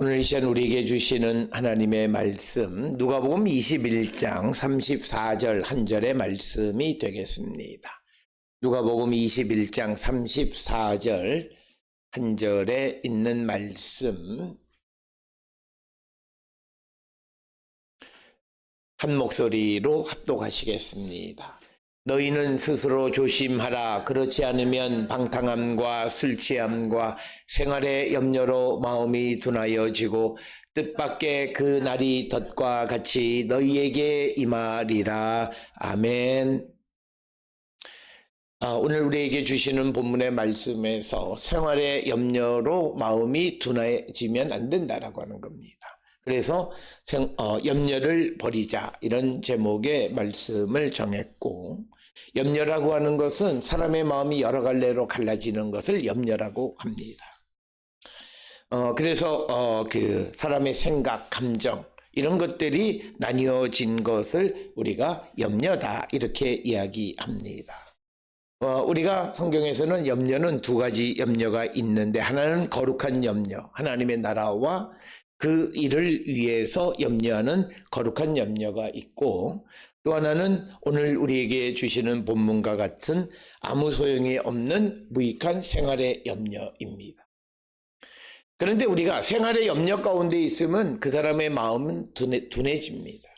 오늘 이 시간 우리에게 주시는 하나님의 말씀 누가복음 21장 34절 한 절의 말씀이 되겠습니다. 누가복음 21장 34절 한 절에 있는 말씀 한 목소리로 합독하시겠습니다. 너희는 스스로 조심하라. 그렇지 않으면 방탕함과 술취함과 생활의 염려로 마음이 둔하여지고 뜻밖의 그 날이 덫과 같이 너희에게 임하리라. 아멘. 오늘 우리에게 주시는 본문의 말씀에서 생활의 염려로 마음이 둔해지면 안 된다라고 하는 겁니다. 그래서 염려를 버리자, 이런 제목의 말씀을 정했고, 염려라고 하는 것은 사람의 마음이 여러 갈래로 갈라지는 것을 염려라고 합니다. 그래서 그 사람의 생각, 감정 이런 것들이 나뉘어진 것을 우리가 염려다 이렇게 이야기합니다. 우리가 성경에서는 염려는 두 가지 염려가 있는데, 하나는 거룩한 염려, 하나님의 나라와 그 일을 위해서 염려하는 거룩한 염려가 있고, 또 하나는 오늘 우리에게 주시는 본문과 같은 아무 소용이 없는 무익한 생활의 염려입니다. 그런데 우리가 생활의 염려 가운데 있으면 그 사람의 마음은 둔해집니다.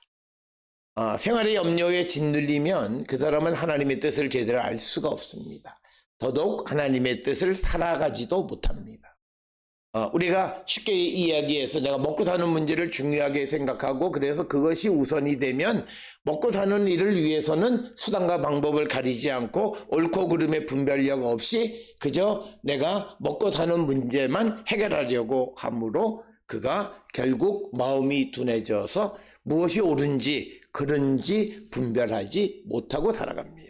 생활의 염려에 짓눌리면 그 사람은 하나님의 뜻을 제대로 알 수가 없습니다. 더더욱 하나님의 뜻을 살아가지도 못합니다. 우리가 쉽게 이야기해서 내가 먹고 사는 문제를 중요하게 생각하고, 그래서 그것이 우선이 되면 먹고 사는 일을 위해서는 수단과 방법을 가리지 않고 옳고 그름의 분별력 없이 그저 내가 먹고 사는 문제만 해결하려고 하므로 그가 결국 마음이 둔해져서 무엇이 옳은지 그른지 분별하지 못하고 살아갑니다.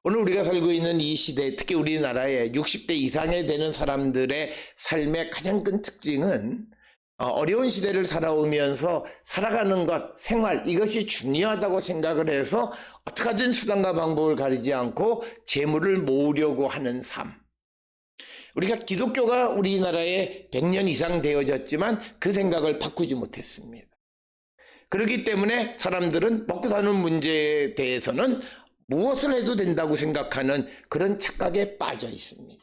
오늘 우리가 살고 있는 이 시대, 특히 우리나라의 60대 이상이 되는 사람들의 삶의 가장 큰 특징은 어려운 시대를 살아오면서 살아가는 것, 생활, 이것이 중요하다고 생각을 해서 어떻게든 수단과 방법을 가리지 않고 재물을 모으려고 하는 삶. 우리가 기독교가 우리나라에 100년 이상 되어졌지만 그 생각을 바꾸지 못했습니다. 그렇기 때문에 사람들은 먹고 사는 문제에 대해서는 무엇을 해도 된다고 생각하는 그런 착각에 빠져 있습니다.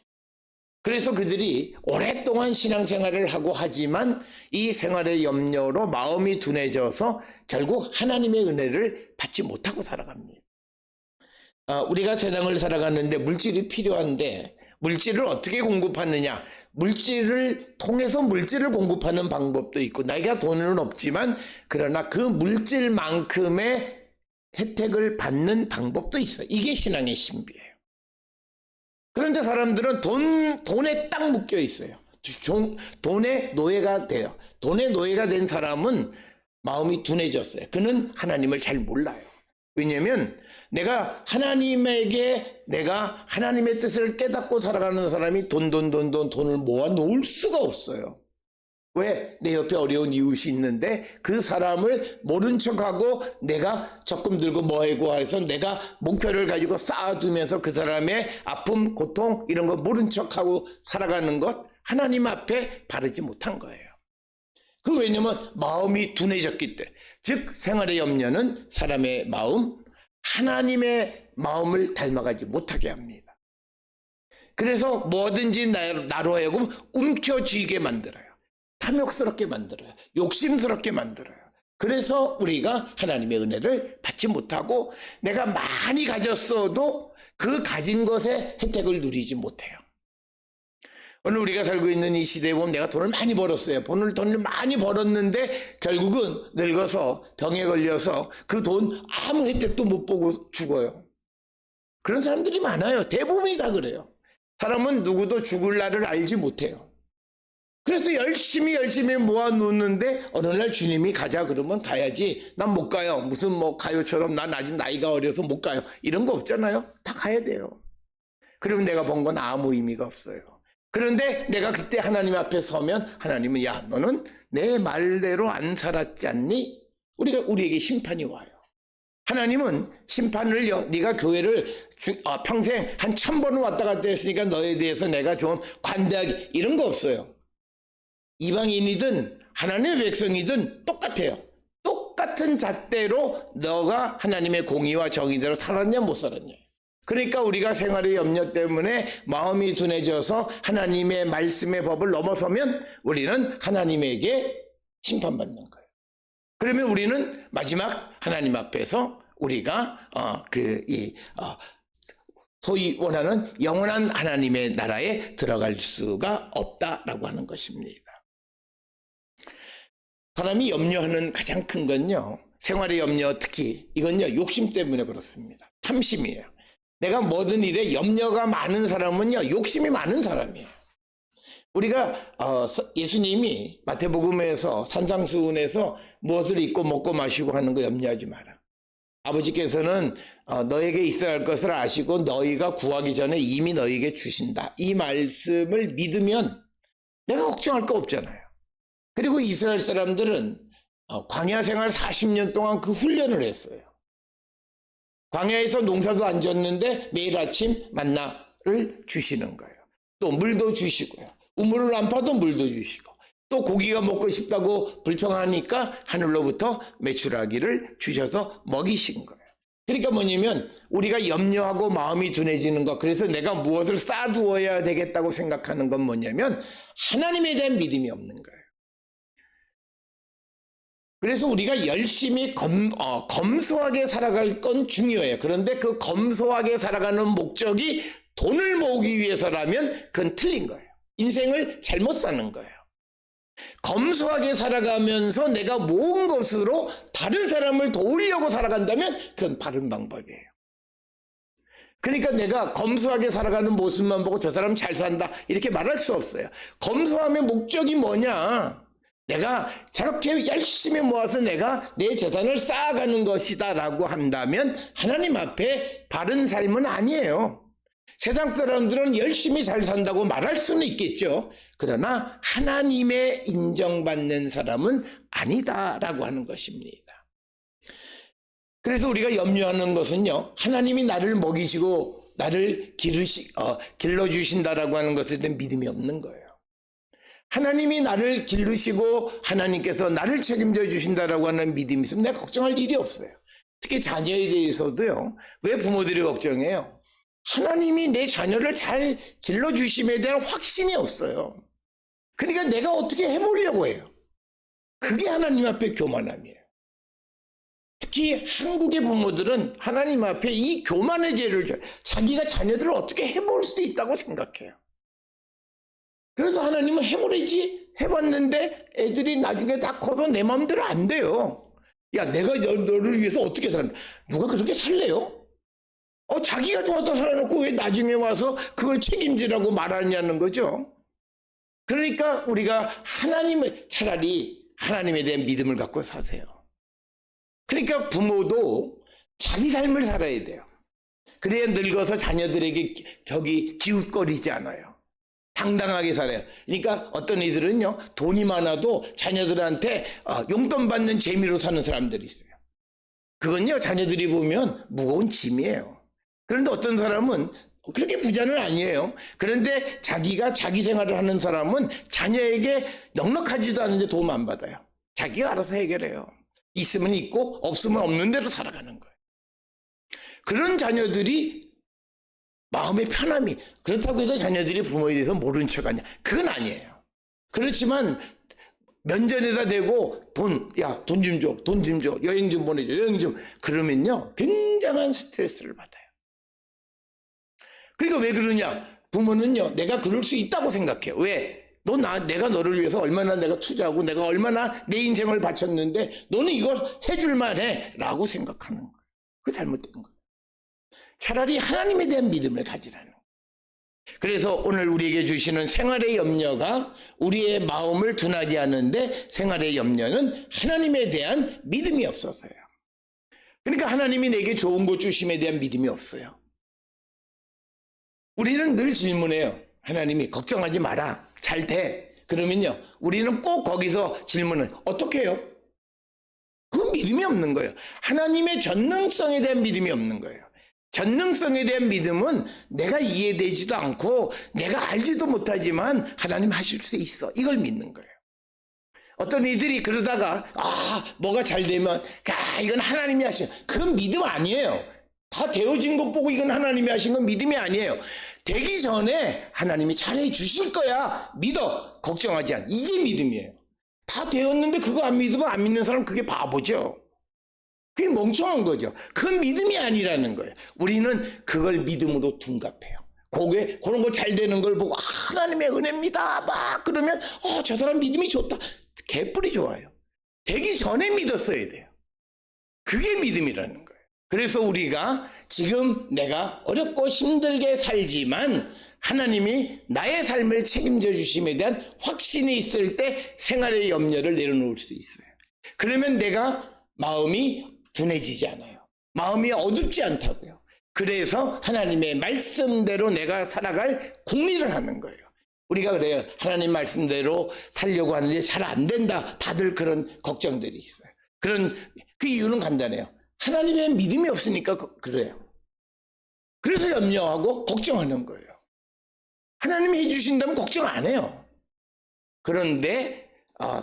그래서 그들이 오랫동안 신앙생활을 하고 하지만 이 생활의 염려로 마음이 둔해져서 결국 하나님의 은혜를 받지 못하고 살아갑니다. 우리가 세상을 살아가는데 물질이 필요한데 물질을 어떻게 공급하느냐, 물질을 통해서 물질을 공급하는 방법도 있고, 내가 돈은 없지만 그러나 그 물질만큼의 혜택을 받는 방법도 있어요. 이게 신앙의 신비예요. 그런데 사람들은 돈에 딱 묶여 있어요. 돈의 노예가 돼요. 돈의 노예가 된 사람은 마음이 둔해졌어요. 그는 하나님을 잘 몰라요. 왜냐하면 내가 하나님의 뜻을 깨닫고 살아가는 사람이 돈을 모아 놓을 수가 없어요. 왜? 내 옆에 어려운 이웃이 있는데 그 사람을 모른 척하고 내가 적금 들고 뭐하고 해서 내가 목표를 가지고 쌓아두면서 그 사람의 아픔, 고통 이런 거 모른 척하고 살아가는 것, 하나님 앞에 바르지 못한 거예요. 왜냐면 마음이 둔해졌기 때문에. 즉 생활의 염려는 사람의 마음, 하나님의 마음을 닮아가지 못하게 합니다. 그래서 뭐든지 나로 하여금 움켜쥐게 만들어요. 탐욕스럽게 만들어요. 욕심스럽게 만들어요. 그래서 우리가 하나님의 은혜를 받지 못하고 내가 많이 가졌어도 그 가진 것의 혜택을 누리지 못해요. 오늘 우리가 살고 있는 이 시대에 보면 내가 돈을 많이 벌었어요. 돈을 많이 벌었는데 결국은 늙어서 병에 걸려서 그 돈 아무 혜택도 못 보고 죽어요. 그런 사람들이 많아요. 대부분이 다 그래요. 사람은 누구도 죽을 날을 알지 못해요. 그래서 열심히 모아놓는데 어느 날 주님이 가자 그러면 가야지. 난 못 가요. 무슨 가요처럼 난 아직 나이가 어려서 못 가요. 이런 거 없잖아요. 다 가야 돼요. 그러면 내가 번 건 아무 의미가 없어요. 그런데 내가 그때 하나님 앞에 서면 하나님은 야, 너는 내 말대로 안 살았지 않니? 우리에게 심판이 와요. 하나님은 심판을요, 네가 교회를 평생 한 1000번은 왔다 갔다 했으니까 너에 대해서 내가 좀 관대하게, 이런 거 없어요. 이방인이든 하나님의 백성이든 똑같아요. 똑같은 잣대로 너가 하나님의 공의와 정의대로 살았냐 못 살았냐. 그러니까 우리가 생활의 염려 때문에 마음이 둔해져서 하나님의 말씀의 법을 넘어서면 우리는 하나님에게 심판받는 거예요. 그러면 우리는 마지막 하나님 앞에서 우리가 소위 원하는 영원한 하나님의 나라에 들어갈 수가 없다라고 하는 것입니다. 사람이 염려하는 가장 큰 건요, 생활의 염려, 특히 이건요 욕심 때문에 그렇습니다. 탐심이에요. 내가 모든 일에 염려가 많은 사람은요 욕심이 많은 사람이에요. 우리가 예수님이 마태복음에서 산상수훈에서 무엇을 입고 먹고 마시고 하는 거 염려하지 마라. 아버지께서는 너에게 있어야 할 것을 아시고 너희가 구하기 전에 이미 너희에게 주신다. 이 말씀을 믿으면 내가 걱정할 거 없잖아요. 그리고 이스라엘 사람들은 광야 생활 40년 동안 그 훈련을 했어요. 광야에서 농사도 안 졌는데 매일 아침 만나를 주시는 거예요. 또 물도 주시고요. 우물을 안 파도 물도 주시고, 또 고기가 먹고 싶다고 불평하니까 하늘로부터 메추라기를 주셔서 먹이신 거예요. 그러니까 뭐냐면 우리가 염려하고 마음이 둔해지는 것, 그래서 내가 무엇을 쌓아두어야 되겠다고 생각하는 건 뭐냐면 하나님에 대한 믿음이 없는 거예요. 그래서 우리가 열심히 검소하게 살아갈 건 중요해요. 그런데 그 검소하게 살아가는 목적이 돈을 모으기 위해서라면 그건 틀린 거예요. 인생을 잘못 사는 거예요. 검소하게 살아가면서 내가 모은 것으로 다른 사람을 도우려고 살아간다면 그건 바른 방법이에요. 그러니까 내가 검소하게 살아가는 모습만 보고 저 사람 잘 산다 이렇게 말할 수 없어요. 검소함의 목적이 뭐냐? 내가 저렇게 열심히 모아서 내가 내 재산을 쌓아가는 것이다 라고 한다면 하나님 앞에 바른 삶은 아니에요. 세상 사람들은 열심히 잘 산다고 말할 수는 있겠죠. 그러나 하나님의 인정받는 사람은 아니다라고 하는 것입니다. 그래서 우리가 염려하는 것은요, 하나님이 나를 먹이시고 나를 길러주신다라고 하는 것에 대한 믿음이 없는 거예요. 하나님이 나를 기르시고 하나님께서 나를 책임져 주신다라고 하는 믿음이 있으면 내가 걱정할 일이 없어요. 특히 자녀에 대해서도요. 왜 부모들이 걱정해요? 하나님이 내 자녀를 잘 길러주심에 대한 확신이 없어요. 그러니까 내가 어떻게 해보려고 해요. 그게 하나님 앞에 교만함이에요. 특히 한국의 부모들은 하나님 앞에 이 교만의 죄를 줘요. 자기가 자녀들을 어떻게 해볼 수 있다고 생각해요. 그래서 하나님은 해보래지 해봤는데 애들이 나중에 다 커서 내 마음대로 안 돼요. 야, 내가 너를 위해서 어떻게 살래? 누가 그렇게 살래요? 자기가 좋아서 살아놓고 왜 나중에 와서 그걸 책임지라고 말하냐는 거죠. 그러니까 우리가 차라리 하나님에 대한 믿음을 갖고 사세요. 그러니까 부모도 자기 삶을 살아야 돼요. 그래야 늙어서 자녀들에게 기웃거리지 않아요. 당당하게 살아요. 그러니까 어떤 이들은요, 돈이 많아도 자녀들한테 용돈 받는 재미로 사는 사람들이 있어요. 그건요, 자녀들이 보면 무거운 짐이에요. 그런데 어떤 사람은 그렇게 부자는 아니에요. 그런데 자기가 자기 생활을 하는 사람은 자녀에게 넉넉하지도 않은데 도움 안 받아요. 자기가 알아서 해결해요. 있으면 있고 없으면 없는 대로 살아가는 거예요. 그런 자녀들이 마음의 편함이, 그렇다고 해서 자녀들이 부모에 대해서 모른 척하냐, 그건 아니에요. 그렇지만 면전에다 대고 돈 좀 줘, 돈 좀 줘, 여행 좀 보내줘, 여행 좀, 그러면요 굉장한 스트레스를 받아요. 그러니까 왜 그러냐? 부모는요 내가 그럴 수 있다고 생각해요. 왜? 내가 너를 위해서 얼마나 내가 투자하고 내가 얼마나 내 인생을 바쳤는데 너는 이걸 해줄 만해 라고 생각하는 거예요. 그거 잘못된 거예요. 차라리 하나님에 대한 믿음을 가지라는 거예요. 그래서 오늘 우리에게 주시는 생활의 염려가 우리의 마음을 둔하게 하는데, 생활의 염려는 하나님에 대한 믿음이 없어서요. 그러니까 하나님이 내게 좋은 것 주심에 대한 믿음이 없어요. 우리는 늘 질문해요. 하나님이 걱정하지 마라, 잘 돼. 그러면요 우리는 꼭 거기서 질문을 어떻게 해요? 그건 믿음이 없는 거예요. 하나님의 전능성에 대한 믿음이 없는 거예요. 전능성에 대한 믿음은 내가 이해되지도 않고 내가 알지도 못하지만 하나님 하실 수 있어, 이걸 믿는 거예요. 어떤 이들이 그러다가 뭐가 잘 되면 이건 하나님이 하신, 그건 믿음 아니에요. 다 되어진 것 보고 이건 하나님이 하신 건 믿음이 아니에요. 되기 전에 하나님이 잘해 주실 거야 믿어, 걱정하지 않아. 이게 믿음이에요. 다 되었는데 그거 안 믿으면 안 믿는 사람 그게 바보죠. 그게 멍청한 거죠. 그건 믿음이 아니라는 거예요. 우리는 그걸 믿음으로 둔갑해요. 그런 거 잘 되는 걸 보고 하나님의 은혜입니다 막 그러면 저 사람 믿음이 좋다. 개뿔이 좋아요. 되기 전에 믿었어야 돼요. 그게 믿음이라는 거예요. 그래서 우리가 지금 내가 어렵고 힘들게 살지만 하나님이 나의 삶을 책임져 주심에 대한 확신이 있을 때 생활의 염려를 내려놓을 수 있어요. 그러면 내가 마음이 둔해지지 않아요. 마음이 어둡지 않다고요. 그래서 하나님의 말씀대로 내가 살아갈 궁리를 하는 거예요. 우리가 그래요. 하나님 말씀대로 살려고 하는데 잘 안 된다. 다들 그런 걱정들이 있어요. 그 이유는 간단해요. 하나님의 믿음이 없으니까 그래요. 그래서 염려하고 걱정하는 거예요. 하나님이 해주신다면 걱정 안 해요. 그런데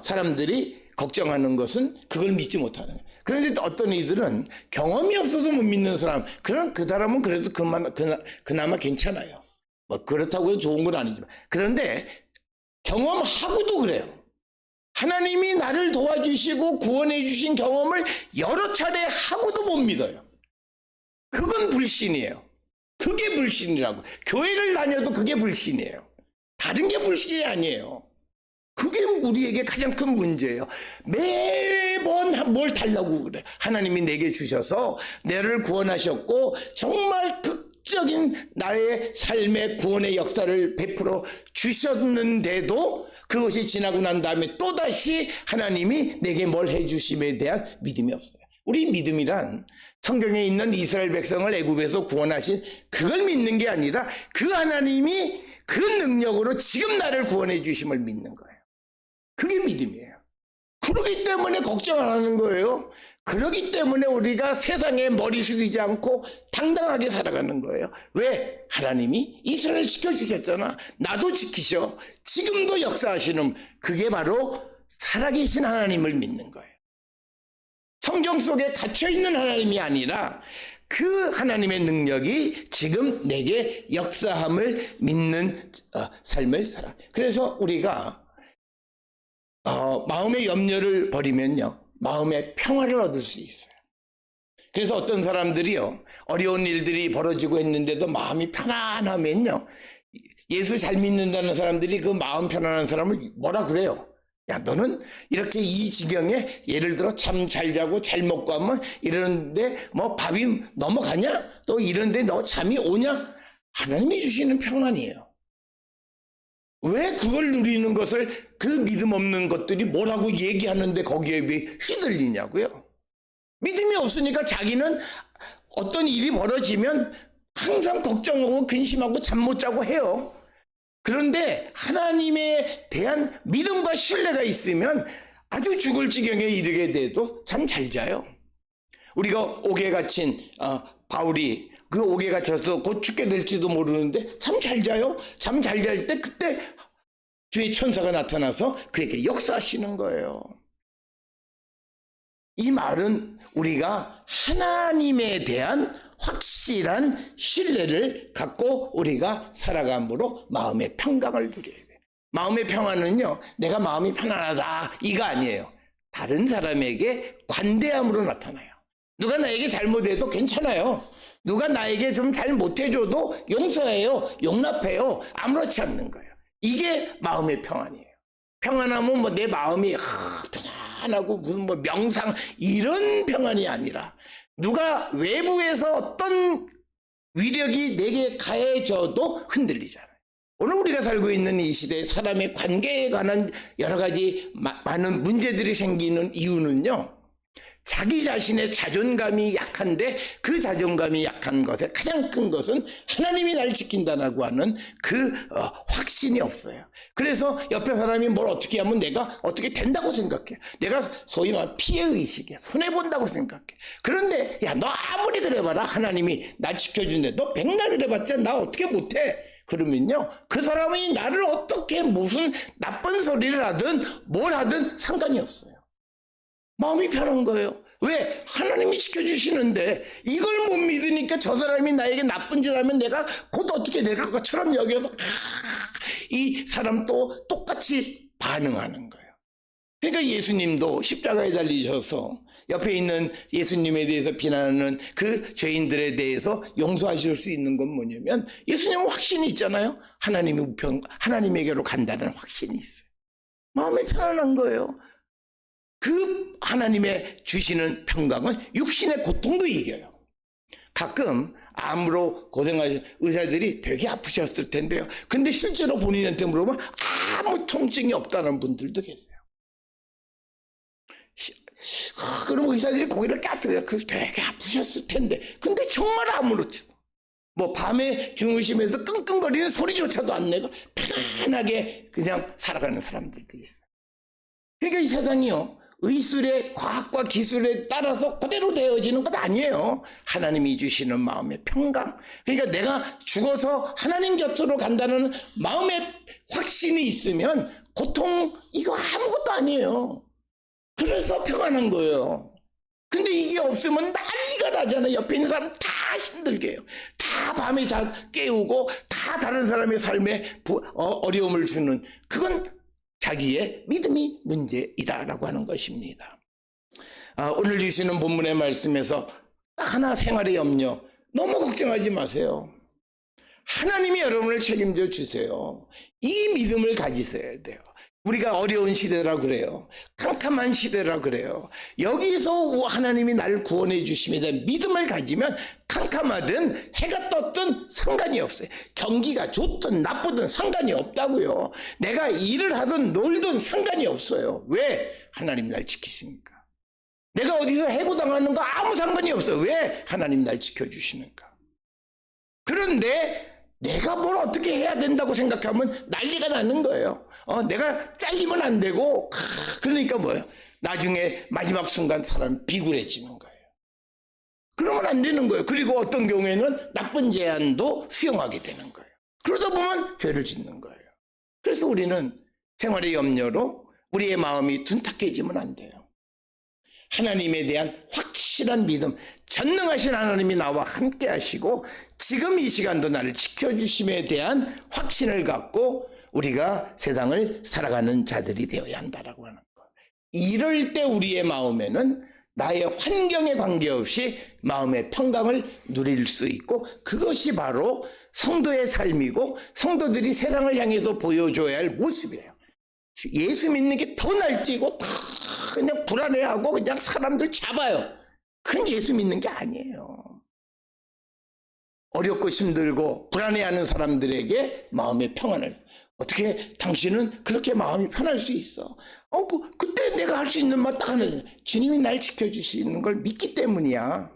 사람들이 걱정하는 것은 그걸 믿지 못하는 거예요. 그런데 어떤 이들은 경험이 없어서 못 믿는 사람, 그 사람은 그래도 그나마 괜찮아요. 뭐 그렇다고 좋은 건 아니지만. 그런데 경험하고도 그래요. 하나님이 나를 도와주시고 구원해 주신 경험을 여러 차례 하고도 못 믿어요. 그건 불신이에요. 그게 불신이라고. 교회를 다녀도 그게 불신이에요. 다른 게 불신이 아니에요. 그게 우리에게 가장 큰 문제예요. 매번 뭘 달라고 그래. 하나님이 내게 주셔서 나를 구원하셨고 정말 극적인 나의 삶의 구원의 역사를 베풀어 주셨는데도 그것이 지나고 난 다음에 또다시 하나님이 내게 뭘 해주심에 대한 믿음이 없어요. 우리 믿음이란 성경에 있는 이스라엘 백성을 애굽에서 구원하신 그걸 믿는 게 아니라 그 하나님이 그 능력으로 지금 나를 구원해 주심을 믿는 거예요. 그게 믿음이에요. 그러기 때문에 걱정 안 하는 거예요. 그러기 때문에 우리가 세상에 머리 숙이지 않고 당당하게 살아가는 거예요. 왜? 하나님이 이스라엘을 지켜주셨잖아. 나도 지키셔. 지금도 역사하시는, 그게 바로 살아계신 하나님을 믿는 거예요. 성경 속에 갇혀있는 하나님이 아니라 그 하나님의 능력이 지금 내게 역사함을 믿는 삶을 살아. 그래서 우리가 마음의 염려를 버리면요, 마음의 평화를 얻을 수 있어요. 그래서 어떤 사람들이요, 어려운 일들이 벌어지고 있는데도 마음이 편안하면요, 예수 잘 믿는다는 사람들이 그 마음 편안한 사람을 뭐라 그래요? 야, 너는 이렇게 이 지경에 예를 들어 잠 잘 자고 잘 먹고 하면 이러는데 뭐 밥이 넘어가냐? 또 이런데 너 잠이 오냐? 하나님이 주시는 평안이에요. 왜 그걸 누리는 것을 그 믿음 없는 것들이 뭐라고 얘기하는데 거기에 왜 휘둘리냐고요? 믿음이 없으니까 자기는 어떤 일이 벌어지면 항상 걱정하고 근심하고 잠 못 자고 해요. 그런데 하나님에 대한 믿음과 신뢰가 있으면 아주 죽을 지경에 이르게 돼도 잠 잘 자요. 우리가 옥에 갇힌 바울이 그 옥에 갇혀서 곧 죽게 될지도 모르는데 잠 잘 자요. 잠 잘 잘 때 그때 주의 천사가 나타나서 그에게 역사하시는 거예요. 이 말은 우리가 하나님에 대한 확실한 신뢰를 갖고 우리가 살아감으로 마음의 평강을 누려야 돼요. 마음의 평안은요, 내가 마음이 편안하다 이거 아니에요. 다른 사람에게 관대함으로 나타나요. 누가 나에게 잘못해도 괜찮아요. 누가 나에게 좀 잘못해줘도 용서해요, 용납해요. 아무렇지 않는 거예요. 이게 마음의 평안이에요. 평안하면 뭐 내 마음이 편안하고 무슨 뭐 명상 이런 평안이 아니라 누가 외부에서 어떤 위력이 내게 가해져도 흔들리잖아요. 오늘 우리가 살고 있는 이 시대에 사람의 관계에 관한 여러 가지 많은 문제들이 생기는 이유는요, 자기 자신의 자존감이 약한데 그 자존감이 약한 것의 가장 큰 것은 하나님이 날 지킨다라고 하는 그 확신이 없어요. 그래서 옆에 사람이 뭘 어떻게 하면 내가 어떻게 된다고 생각해. 내가 소위 말 피해의식이야. 손해본다고 생각해. 그런데 야, 너 아무리 그래봐라 하나님이 날 지켜준대. 너 백날 그래봤자 나 어떻게 못해. 그러면요, 그 사람이 나를 어떻게 무슨 나쁜 소리를 하든 뭘 하든 상관이 없어요. 마음이 편한 거예요. 왜? 하나님이 지켜주시는데 이걸 못 믿으니까 저 사람이 나에게 나쁜 짓 하면 내가 곧 어떻게 될 것처럼 여겨서 이 사람도 똑같이 반응하는 거예요. 그러니까 예수님도 십자가에 달리셔서 옆에 있는 예수님에 대해서 비난하는 그 죄인들에 대해서 용서하실 수 있는 건 뭐냐면 예수님은 확신이 있잖아요. 하나님에게로 간다는 확신이 있어요. 마음이 편안한 거예요. 그 하나님의 주시는 평강은 육신의 고통도 이겨요. 가끔 암으로 고생하신 의사들이 되게 아프셨을 텐데요. 근데 실제로 본인한테 물어보면 아무 통증이 없다는 분들도 계세요. 그럼 의사들이 고개를 까뜨려요. 되게 아프셨을 텐데. 근데 정말 아무렇지도. 뭐 밤에 주무시면서 끙끙거리는 소리조차도 안 내고 편안하게 그냥 살아가는 사람들도 있어요. 그러니까 이 세상이요, 의술의 과학과 기술에 따라서 그대로 되어지는 것 아니에요. 하나님이 주시는 마음의 평강. 그러니까 내가 죽어서 하나님 곁으로 간다는 마음의 확신이 있으면 고통 이거 아무것도 아니에요. 그래서 평안한 거예요. 근데 이게 없으면 난리가 나잖아요. 옆에 있는 사람 다 힘들게 해요. 다 밤에 깨우고 다 다른 사람의 삶에 어려움을 주는, 그건 자기의 믿음이 문제이다라고 하는 것입니다. 오늘 주시는 본문의 말씀에서 딱 하나, 생활의 염려. 너무 걱정하지 마세요. 하나님이 여러분을 책임져 주세요. 이 믿음을 가지셔야 돼요. 우리가 어려운 시대라 그래요. 캄캄한 시대라 그래요. 여기서 하나님이 나를 구원해 주심에 대한 믿음을 가지면 캄캄하든 해가 떴든 상관이 없어요. 경기가 좋든 나쁘든 상관이 없다고요. 내가 일을 하든 놀든 상관이 없어요. 왜? 하나님 날 지키시니까. 내가 어디서 해고당하는 거 아무 상관이 없어요. 왜? 하나님 날 지켜주시니까. 그런데 내가 뭘 어떻게 해야 된다고 생각하면 난리가 나는 거예요. 내가 잘리면 안 되고, 그러니까 뭐예요? 나중에 마지막 순간 사람이 비굴해지는 거예요. 그러면 안 되는 거예요. 그리고 어떤 경우에는 나쁜 제안도 수용하게 되는 거예요. 그러다 보면 죄를 짓는 거예요. 그래서 우리는 생활의 염려로 우리의 마음이 둔탁해지면 안 돼요. 하나님에 대한 확실한 믿음, 전능하신 하나님이 나와 함께 하시고 지금 이 시간도 나를 지켜주심에 대한 확신을 갖고 우리가 세상을 살아가는 자들이 되어야 한다라고 하는 것. 이럴 때 우리의 마음에는 나의 환경에 관계없이 마음의 평강을 누릴 수 있고, 그것이 바로 성도의 삶이고 성도들이 세상을 향해서 보여줘야 할 모습이에요. 예수 믿는 게 더 날뛰고 더 그냥 불안해하고 그냥 사람들 잡아요. 그건 예수 믿는 게 아니에요. 어렵고 힘들고 불안해하는 사람들에게 마음의 평안을, 어떻게 당신은 그렇게 마음이 편할 수 있어? 그때 내가 할 수 있는 말 딱 하나, 주님이 날 지켜주시는 걸 믿기 때문이야.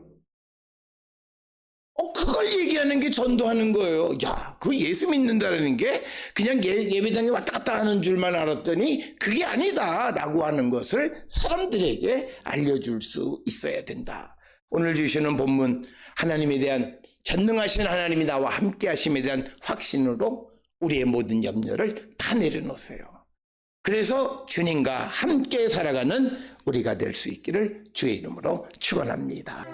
그걸 얘기하는 게 전도하는 거예요. 야, 그 예수 믿는다는 게 그냥 예배당에 왔다 갔다 하는 줄만 알았더니 그게 아니다 라고 하는 것을 사람들에게 알려줄 수 있어야 된다. 오늘 주시는 본문, 하나님에 대한, 전능하신 하나님이 나와 함께 하심에 대한 확신으로 우리의 모든 염려를 다 내려놓으세요. 그래서 주님과 함께 살아가는 우리가 될 수 있기를 주의 이름으로 축원합니다.